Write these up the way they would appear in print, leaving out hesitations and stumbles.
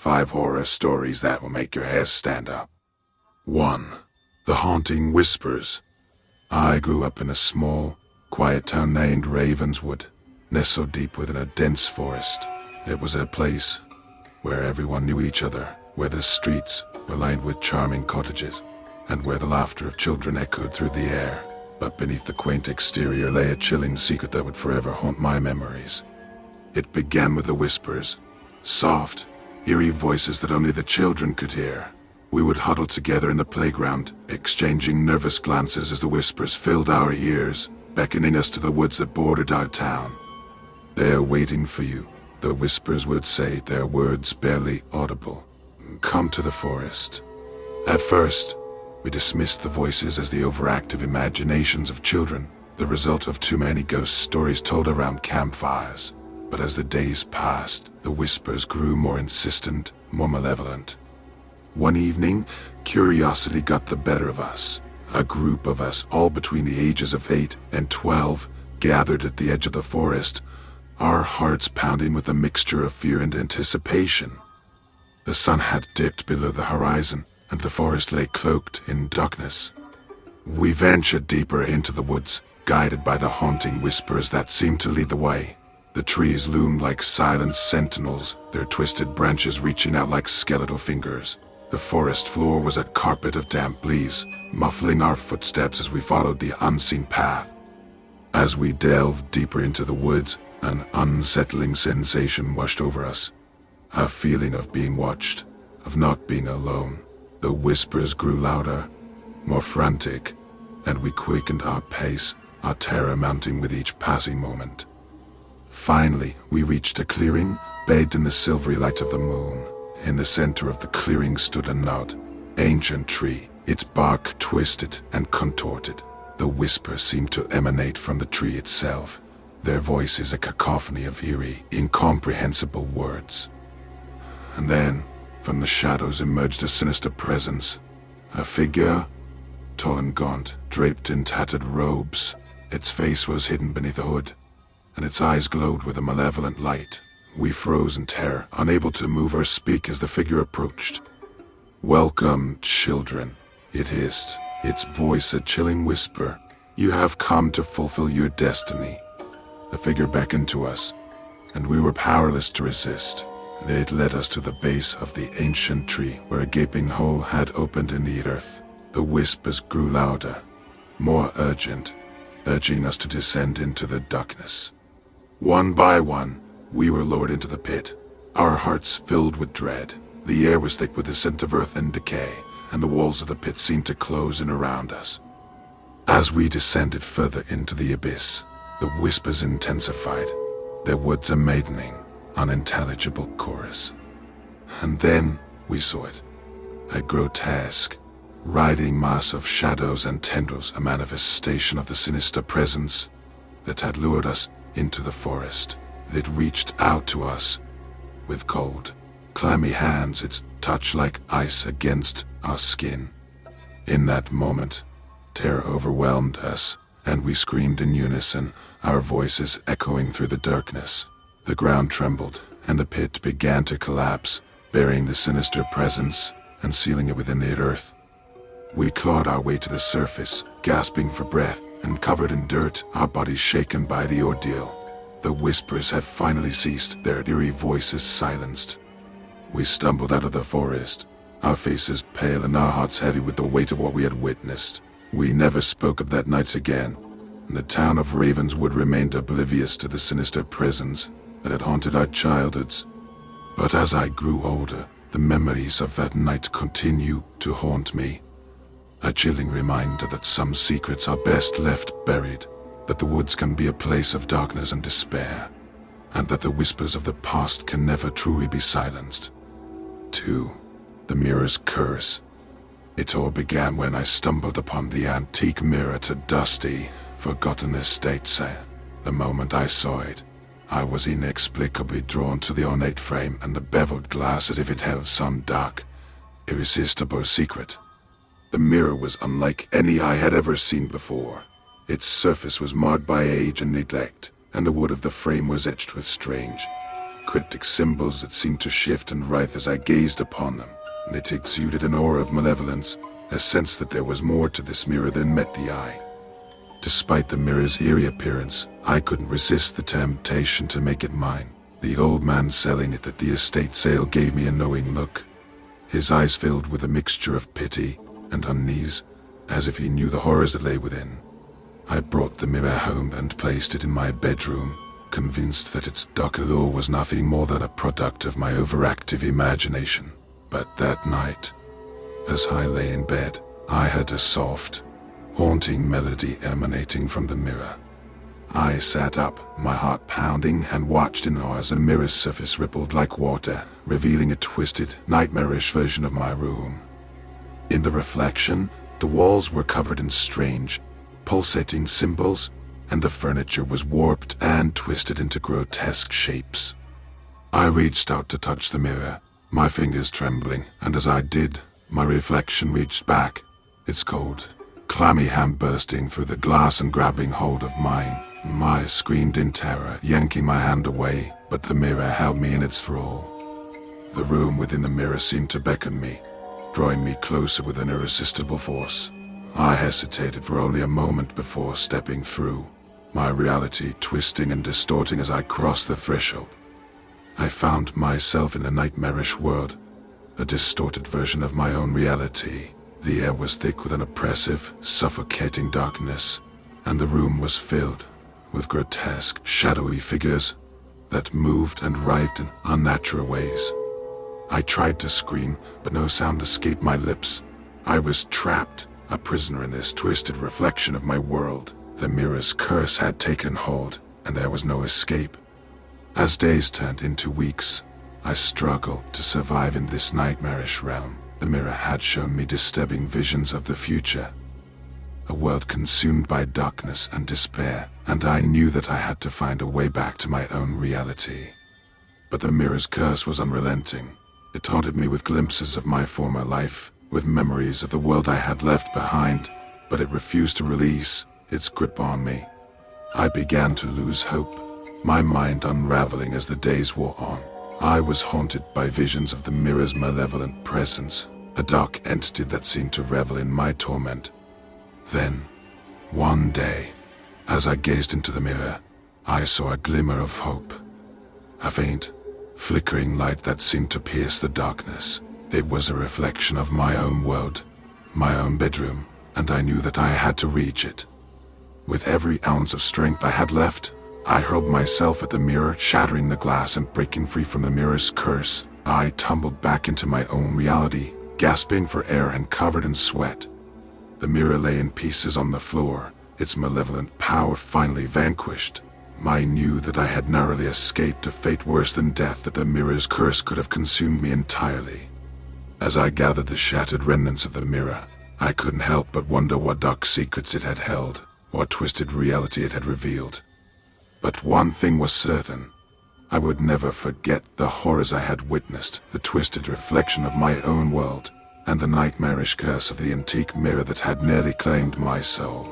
5 horror stories that will make your hair stand up. 1. The Haunting Whispers. I grew up in a small, quiet town named Ravenswood, nestled deep within a dense forest. It was a place where everyone knew each other, where the streets were lined with charming cottages, and where the laughter of children echoed through the air. But beneath the quaint exterior lay a chilling secret that would forever haunt my memories. It began with the whispers, soft, eerie voices that only the children could hear. We would huddle together in the playground, exchanging nervous glances as the whispers filled our ears, beckoning us to the woods that bordered our town. "They're waiting for you," the whispers would say, their words barely audible. "Come to the forest." At first, we dismissed the voices as the overactive imaginations of children, the result of too many ghost stories told around campfires. But as the days passed, the whispers grew more insistent, more malevolent. One evening, curiosity got the better of us. A group of us, all between the ages of 8 and 12, gathered at the edge of the forest, our hearts pounding with a mixture of fear and anticipation. The sun had dipped below the horizon, and the forest lay cloaked in darkness. We ventured deeper into the woods, guided by the haunting whispers that seemed to lead the way. The trees loomed like silent sentinels, their twisted branches reaching out like skeletal fingers. The forest floor was a carpet of damp leaves, muffling our footsteps as we followed the unseen path. As we delved deeper into the woods, an unsettling sensation washed over us. A feeling of being watched, of not being alone. The whispers grew louder, more frantic, and we quickened our pace, our terror mounting with each passing moment. Finally, we reached a clearing, bathed in the silvery light of the moon. In the center of the clearing stood an odd, ancient tree, its bark twisted and contorted. The whispers seemed to emanate from the tree itself, their voices a cacophony of eerie, incomprehensible words. And then, from the shadows emerged a sinister presence, a figure, tall and gaunt, draped in tattered robes. Its face was hidden beneath a hood, and its eyes glowed with a malevolent light. We froze in terror, unable to move or speak as the figure approached. "Welcome, children," it hissed, its voice a chilling whisper. "You have come to fulfill your destiny." The figure beckoned to us, and we were powerless to resist. It led us to the base of the ancient tree, where a gaping hole had opened in the earth. The whispers grew louder, more urgent, urging us to descend into the darkness. One by one, we were lowered into the pit, our hearts filled with dread. The air was thick with the scent of earth and decay, and the walls of the pit seemed to close in around us. As we descended further into the abyss, the whispers intensified, their words a maddening, unintelligible chorus. And then we saw it, a grotesque, writhing mass of shadows and tendrils, a manifestation of the sinister presence that had lured us into the forest. It reached out to us with cold, clammy hands, its touch like ice against our skin. In that moment, terror overwhelmed us, and we screamed in unison, our voices echoing through the darkness. The ground trembled, and the pit began to collapse, burying the sinister presence and sealing it within the earth. We clawed our way to the surface, gasping for breath, and covered in dirt, our bodies shaken by the ordeal. The whispers had finally ceased, their eerie voices silenced. We stumbled out of the forest, our faces pale and our hearts heavy with the weight of what we had witnessed. We never spoke of that night again, and the town of Ravenswood remained oblivious to the sinister presence that had haunted our childhoods. But as I grew older, the memories of that night continued to haunt me. A chilling reminder that some secrets are best left buried, that the woods can be a place of darkness and despair, and that the whispers of the past can never truly be silenced. 2. The Mirror's Curse. It all began when I stumbled upon the antique mirror at a dusty, forgotten estate sale. The moment I saw it, I was inexplicably drawn to the ornate frame and the beveled glass as if it held some dark, irresistible secret. The mirror was unlike any I had ever seen before. Its surface was marred by age and neglect, and the wood of the frame was etched with strange, cryptic symbols that seemed to shift and writhe as I gazed upon them, and it exuded an aura of malevolence, a sense that there was more to this mirror than met the eye. Despite the mirror's eerie appearance, I couldn't resist the temptation to make it mine. The old man selling it at the estate sale gave me a knowing look, his eyes filled with a mixture of pity and unease, as if he knew the horrors that lay within. I brought the mirror home and placed it in my bedroom, convinced that its dark allure was nothing more than a product of my overactive imagination. But that night, as I lay in bed, I heard a soft, haunting melody emanating from the mirror. I sat up, my heart pounding, and watched in awe as the mirror's surface rippled like water, revealing a twisted, nightmarish version of my room. In the reflection, the walls were covered in strange, pulsating symbols, and the furniture was warped and twisted into grotesque shapes. I reached out to touch the mirror, my fingers trembling, and as I did, my reflection reached back, its cold, clammy hand bursting through the glass and grabbing hold of mine. I screamed in terror, yanking my hand away, but the mirror held me in its thrall. The room within the mirror seemed to beckon me, drawing me closer with an irresistible force. I hesitated for only a moment before stepping through, my reality twisting and distorting as I crossed the threshold. I found myself in a nightmarish world, a distorted version of my own reality. The air was thick with an oppressive, suffocating darkness, and the room was filled with grotesque, shadowy figures that moved and writhed in unnatural ways. I tried to scream, but no sound escaped my lips. I was trapped, a prisoner in this twisted reflection of my world. The mirror's curse had taken hold, and there was no escape. As days turned into weeks, I struggled to survive in this nightmarish realm. The mirror had shown me disturbing visions of the future, a world consumed by darkness and despair, and I knew that I had to find a way back to my own reality. But the mirror's curse was unrelenting. It taunted me with glimpses of my former life, with memories of the world I had left behind, but it refused to release its grip on me. I began to lose hope, my mind unraveling as the days wore on. I was haunted by visions of the mirror's malevolent presence, a dark entity that seemed to revel in my torment. Then, one day, as I gazed into the mirror, I saw a glimmer of hope. A faint, flickering light that seemed to pierce the darkness. It was a reflection of my own world, my own bedroom, and I knew that I had to reach it. With every ounce of strength I had left, I hurled myself at the mirror, shattering the glass and breaking free from the mirror's curse. I tumbled back into my own reality, gasping for air and covered in sweat. The mirror lay in pieces on the floor, its malevolent power finally vanquished. I knew that I had narrowly escaped a fate worse than death, that the mirror's curse could have consumed me entirely. As I gathered the shattered remnants of the mirror, I couldn't help but wonder what dark secrets it had held, what twisted reality it had revealed. But one thing was certain. I would never forget the horrors I had witnessed, the twisted reflection of my own world, and the nightmarish curse of the antique mirror that had nearly claimed my soul.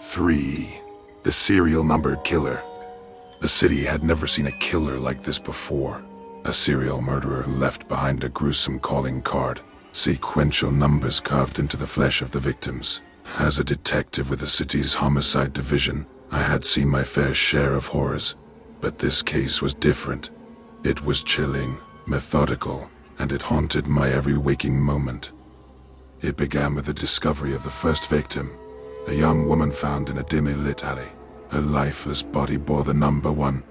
3. The serial number killer. The city had never seen a killer like this before. A serial murderer who left behind a gruesome calling card, sequential numbers carved into the flesh of the victims. As a detective with the city's homicide division, I had seen my fair share of horrors, but this case was different. It was chilling, methodical, and it haunted my every waking moment. It began with the discovery of the first victim, a young woman found in a dimly lit alley. Her lifeless body bore the number 1,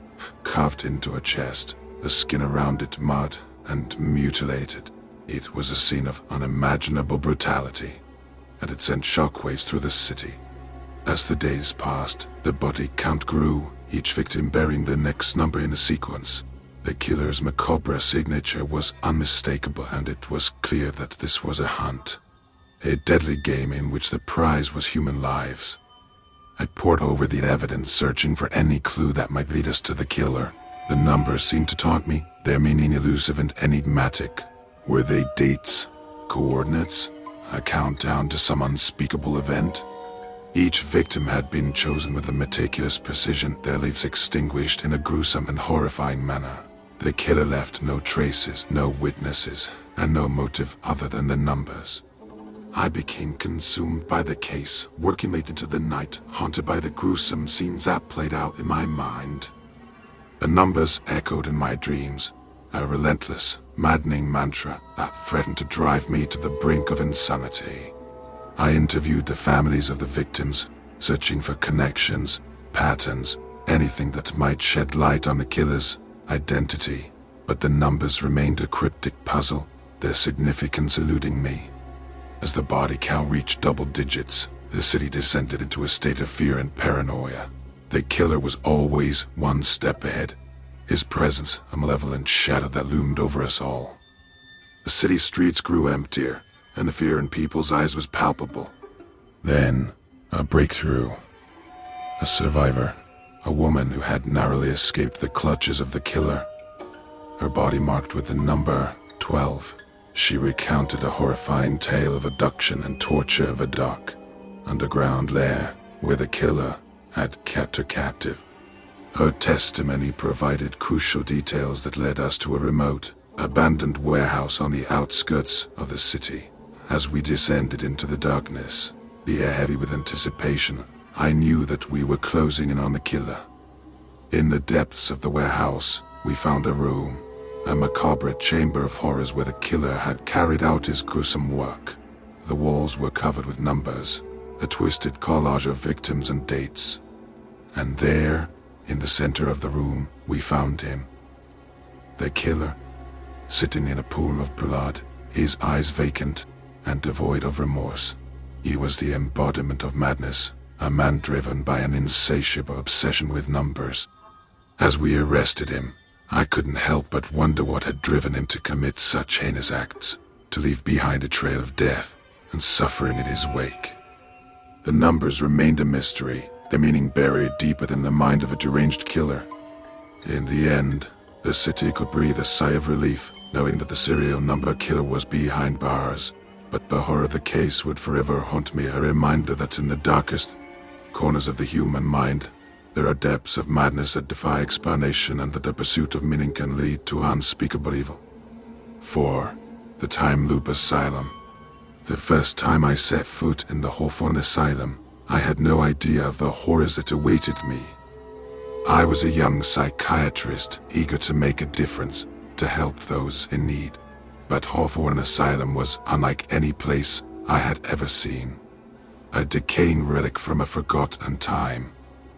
carved into her chest, the skin around it marred and mutilated. It was a scene of unimaginable brutality, and it sent shockwaves through the city. As the days passed, the body count grew, each victim bearing the next number in a sequence. The killer's macabre signature was unmistakable, and it was clear that this was a hunt, a deadly game in which the prize was human lives. I pored over the evidence, searching for any clue that might lead us to the killer. The numbers seemed to taunt me, their meaning elusive and enigmatic. Were they dates, coordinates, a countdown to some unspeakable event? Each victim had been chosen with a meticulous precision, their lives extinguished in a gruesome and horrifying manner. The killer left no traces, no witnesses, and no motive other than the numbers. I became consumed by the case, working late into the night, haunted by the gruesome scenes that played out in my mind. The numbers echoed in my dreams, a relentless, maddening mantra that threatened to drive me to the brink of insanity. I interviewed the families of the victims, searching for connections, patterns, anything that might shed light on the killer's identity, but the numbers remained a cryptic puzzle, their significance eluding me. As the body count reached double digits, the city descended into a state of fear and paranoia. The killer was always one step ahead, his presence a malevolent shadow that loomed over us all. The city streets grew emptier, and the fear in people's eyes was palpable. Then, a breakthrough. A survivor, a woman who had narrowly escaped the clutches of the killer. Her body marked with the number 12. She recounted a horrifying tale of abduction and torture of a dark, underground lair where the killer had kept her captive. Her testimony provided crucial details that led us to a remote, abandoned warehouse on the outskirts of the city. As we descended into the darkness, the air heavy with anticipation, I knew that we were closing in on the killer. In the depths of the warehouse, we found a room, a macabre chamber of horrors where the killer had carried out his gruesome work. The walls were covered with numbers, a twisted collage of victims and dates. And there, in the center of the room, we found him. The killer, sitting in a pool of blood, his eyes vacant and devoid of remorse. He was the embodiment of madness, a man driven by an insatiable obsession with numbers. As we arrested him, I couldn't help but wonder what had driven him to commit such heinous acts, to leave behind a trail of death and suffering in his wake. The numbers remained a mystery, their meaning buried deeper than the mind of a deranged killer. In the end, the city could breathe a sigh of relief, knowing that the serial number killer was behind bars. But the horror of the case would forever haunt me, a reminder that in the darkest corners of the human mind, there are depths of madness that defy explanation, and that the pursuit of meaning can lead to unspeakable evil. 4. The Time Loop Asylum. The first time I set foot in the Hawthorne Asylum, I had no idea of the horrors that awaited me. I was a young psychiatrist, eager to make a difference, to help those in need. But Hawthorne Asylum was unlike any place I had ever seen. A decaying relic from a forgotten time.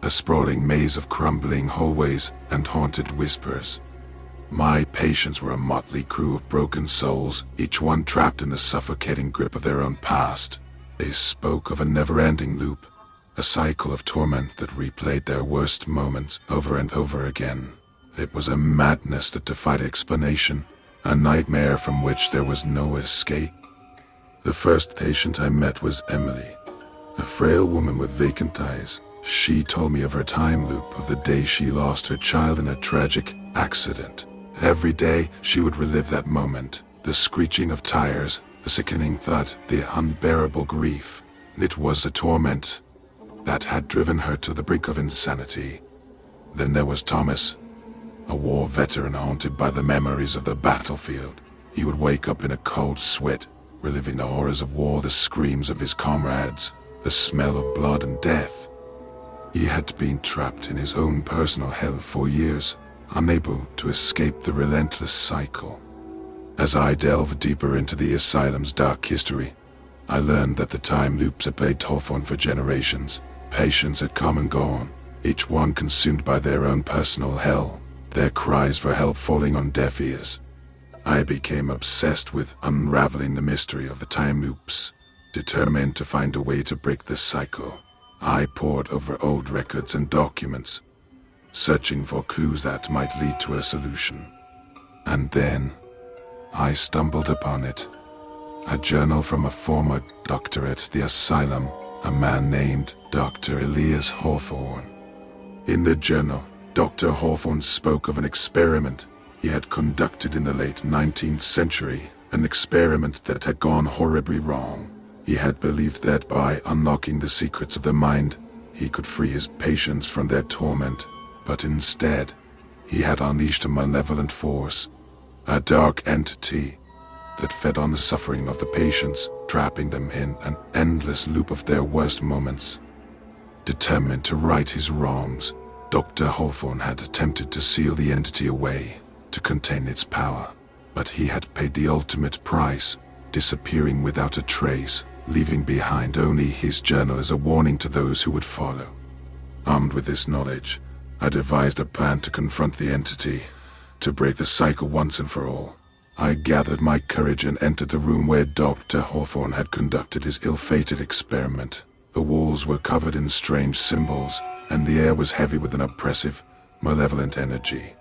A sprawling maze of crumbling hallways and haunted whispers. My patients were a motley crew of broken souls, each one trapped in the suffocating grip of their own past. They spoke of a never-ending loop, a cycle of torment that replayed their worst moments over and over again. It was a madness that defied explanation, a nightmare from which there was no escape. The first patient I met was Emily, a frail woman with vacant eyes. She told me of her time loop, of the day she lost her child in a tragic accident. Every day she would relive that moment, the screeching of tires, the sickening thud, the unbearable grief. It was a torment that had driven her to the brink of insanity. Then there was Thomas, a war veteran haunted by the memories of the battlefield. He would wake up in a cold sweat, reliving the horrors of war, the screams of his comrades, the smell of blood and death. He had been trapped in his own personal hell for years, unable to escape the relentless cycle. As I delved deeper into the asylum's dark history, I learned that the time loops had plagued Hawthorne for generations. Patients had come and gone, each one consumed by their own personal hell, their cries for help falling on deaf ears. I became obsessed with unraveling the mystery of the time loops, determined to find a way to break this cycle. I pored over old records and documents, searching for clues that might lead to a solution. And then, I stumbled upon it. A journal from a former doctor at the asylum, a man named Dr. Elias Hawthorne. In the journal, Dr. Hawthorne spoke of an experiment he had conducted in the late 19th century, an experiment that had gone horribly wrong. He had believed that by unlocking the secrets of the mind, he could free his patients from their torment, but instead, He had unleashed a malevolent force, a dark entity that fed on the suffering of the patients, trapping them in an endless loop of their worst moments. Determined to right his wrongs, Dr. Hawthorne had attempted to seal the entity away, to contain its power. But he had paid the ultimate price, disappearing without a trace, leaving behind only his journal as a warning to those who would follow. Armed with this knowledge, I devised a plan to confront the entity, to break the cycle once and for all. I gathered my courage and entered the room where Dr. Hawthorne had conducted his ill-fated experiment. The walls were covered in strange symbols, and the air was heavy with an oppressive, malevolent energy.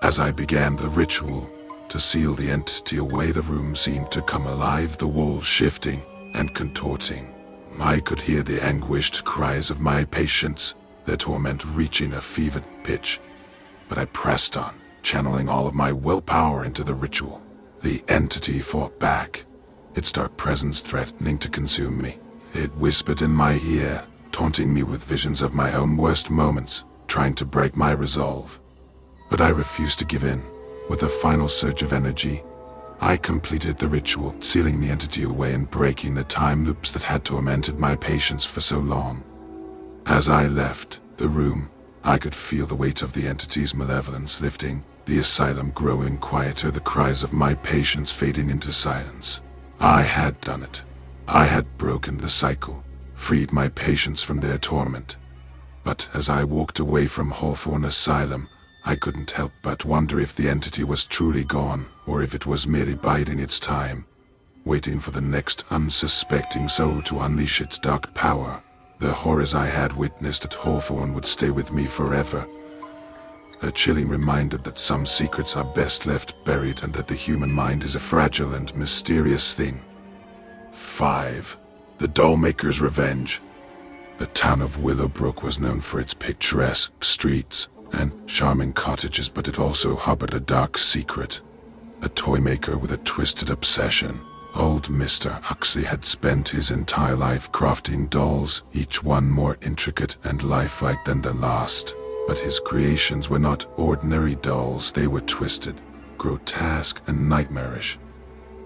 As I began the ritual to seal the entity away, the room seemed to come alive, the walls shifting and contorting. I could hear the anguished cries of my patients, their torment reaching a fevered pitch. But I pressed on, channeling all of my willpower into the ritual. The entity fought back, its dark presence threatening to consume me. It whispered in my ear, taunting me with visions of my own worst moments, trying to break my resolve. But I refused to give in. With a final surge of energy, I completed the ritual, sealing the entity away and breaking the time loops that had tormented my patients for so long. As I left the room, I could feel the weight of the entity's malevolence lifting, the asylum growing quieter, the cries of my patients fading into silence. I had done it. I had broken the cycle, freed my patients from their torment. But as I walked away from Hawthorne Asylum, I couldn't help but wonder if the entity was truly gone, or if it was merely biding its time, waiting for the next unsuspecting soul to unleash its dark power. The horrors I had witnessed at Hawthorne would stay with me forever. A chilling reminder that some secrets are best left buried and that the human mind is a fragile and mysterious thing. 5. The Dollmaker's Revenge. The town of Willowbrook was known for its picturesque streets and charming cottages, but it also harbored a dark secret. A toy maker with a twisted obsession. Old Mr. Huxley had spent his entire life crafting dolls, each one more intricate and lifelike than the last. But his creations were not ordinary dolls, they were twisted, grotesque, and nightmarish.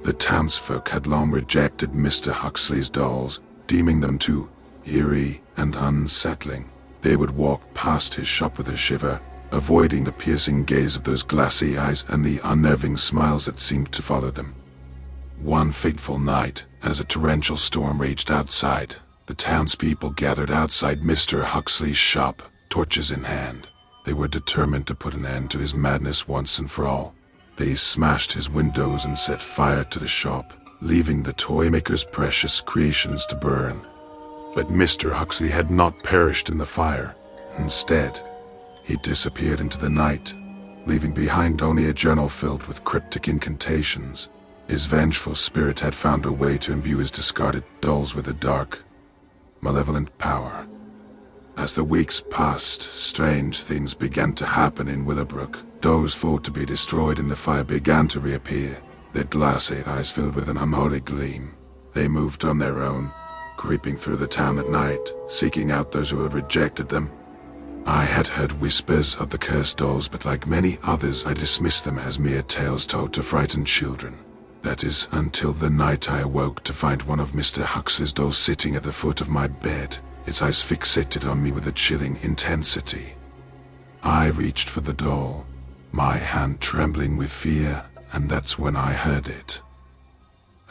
The townsfolk had long rejected Mr. Huxley's dolls, deeming them too eerie and unsettling. They would walk past his shop with a shiver, avoiding the piercing gaze of those glassy eyes and the unnerving smiles that seemed to follow them. One fateful night, as a torrential storm raged outside, the townspeople gathered outside Mr. Huxley's shop, torches in hand. They were determined to put an end to his madness once and for all. They smashed his windows and set fire to the shop, leaving the toy maker's precious creations to burn. But Mr. Huxley had not perished in the fire. Instead, he disappeared into the night, leaving behind only a journal filled with cryptic incantations. His vengeful spirit had found a way to imbue his discarded dolls with a dark, malevolent power. As the weeks passed, strange things began to happen in Willowbrook. Dolls thought to be destroyed in the fire began to reappear, their glassy eyes filled with an unholy gleam. They moved on their own, creeping through the town at night, seeking out those who had rejected them. I had heard whispers of the cursed dolls, but like many others, I dismissed them as mere tales told to frighten children. That is, until the night I awoke to find one of Mr. Huxley's dolls sitting at the foot of my bed, its eyes fixated on me with a chilling intensity. I reached for the doll, my hand trembling with fear, and that's when I heard it.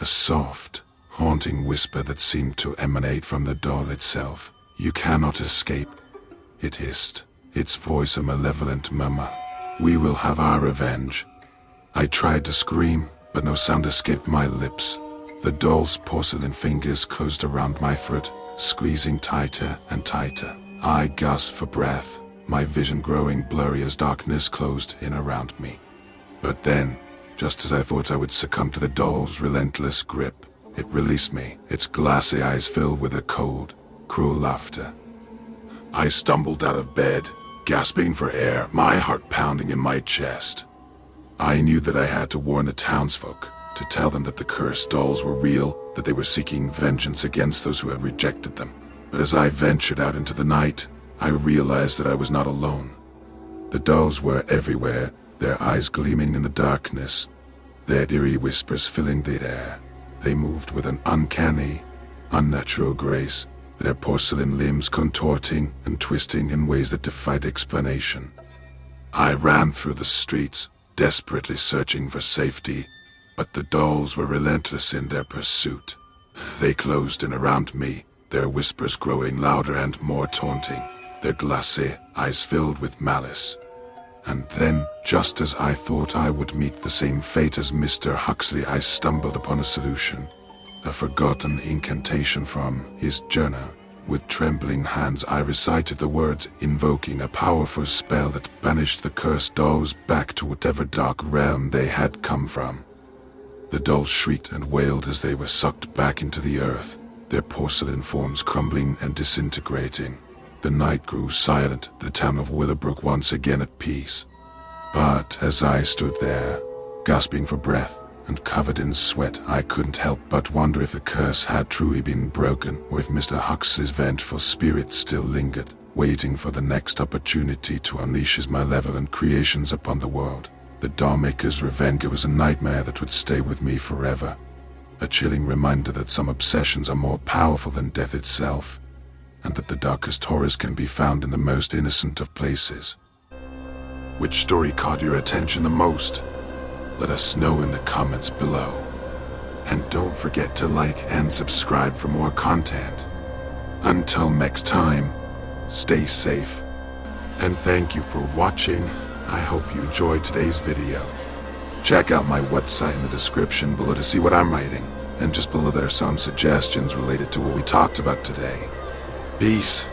A soft, haunting whisper that seemed to emanate from the doll itself. "You cannot escape," it hissed, its voice a malevolent murmur. "We will have our revenge." I tried to scream, but no sound escaped my lips. The doll's porcelain fingers closed around my throat, squeezing tighter and tighter. I gasped for breath, my vision growing blurry as darkness closed in around me. But then, just as I thought I would succumb to the doll's relentless grip, it released me, its glassy eyes filled with a cold, cruel laughter. I stumbled out of bed, gasping for air, my heart pounding in my chest. I knew that I had to warn the townsfolk, to tell them that the cursed dolls were real, that they were seeking vengeance against those who had rejected them. But as I ventured out into the night, I realized that I was not alone. The dolls were everywhere, their eyes gleaming in the darkness, their eerie whispers filling the air. They moved with an uncanny, unnatural grace, their porcelain limbs contorting and twisting in ways that defied explanation. I ran through the streets, desperately searching for safety, but the dolls were relentless in their pursuit. They closed in around me, their whispers growing louder and more taunting, their glassy eyes filled with malice. And then, just as I thought I would meet the same fate as Mr. Huxley, I stumbled upon a solution. A forgotten incantation from his journal. With trembling hands I recited the words, invoking a powerful spell that banished the cursed dolls back to whatever dark realm they had come from. The dolls shrieked and wailed as they were sucked back into the earth, their porcelain forms crumbling and disintegrating. The night grew silent, the town of Willowbrook once again at peace. But as I stood there, gasping for breath and covered in sweat, I couldn't help but wonder if the curse had truly been broken, or if Mr. Huxley's vengeful spirit still lingered, waiting for the next opportunity to unleash his malevolent creations upon the world. The Dollmaker's revenge was a nightmare that would stay with me forever. A chilling reminder that some obsessions are more powerful than death itself, and that the darkest horrors can be found in the most innocent of places. Which story caught your attention the most? Let us know in the comments below. And don't forget to like and subscribe for more content. Until next time, stay safe. And thank you for watching. I hope you enjoyed today's video. Check out my website in the description below to see what I'm writing. And just below there are some suggestions related to what we talked about today. Peace.